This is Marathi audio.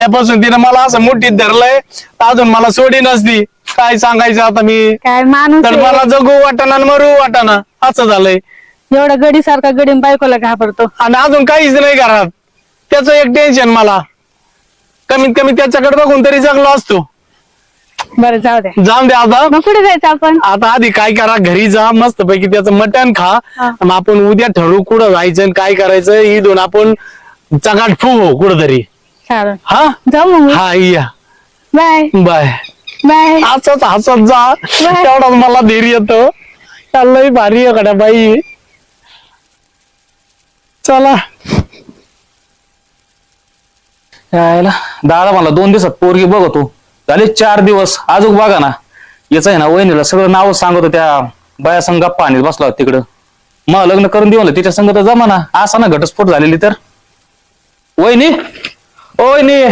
त्यापासून तिने मला असं मुठीत धरलंय अजून मला सोडी नसती. काय सांगायचं आता मी. काय माणूस तर आहे. मला जगू वाटाना आणि मरू वाटाना असं झालंय. एवढा गडी सारखा गडी बायकोला घाबरतो. आणि अजून काहीच नाही घरात. त्याचं एक टेन्शन मला. कमीत कमी त्याच्याकडे बघून तरी जगलो असतो. बरं जाऊ दे. जाऊन दे आता. मग कुठे जायचं आपण? आता आधी काय करा, घरी जा मस्त पैकी त्याचं मटण खा. हा. मग आपण उद्या ठरवू कुठं जायचं आणि काय करायचं. ही दोन आपण चगाट फू कुठंतरी. चालेल हा जाऊ मग. हा या बाय बाय. बाय. असंच हसत जा तेवढाच मला धीर येतो. चाललंय भारी आहे कडा बाई. चला यायला दादा मला 2 दिवसात पोरगी बघतो. झाले 4 दिवस अजून बघा ना. याच आहे ना वहिनीला सगळं नाव सांगतो. त्या बाया संग गप्पा आणीत बसला होता तिकडं. मग लग्न करून देऊ म्हणलं तिच्या संग तर जमा ना. असा ना घटस्फोट झालेली तर. वहिनी ओ वहिनी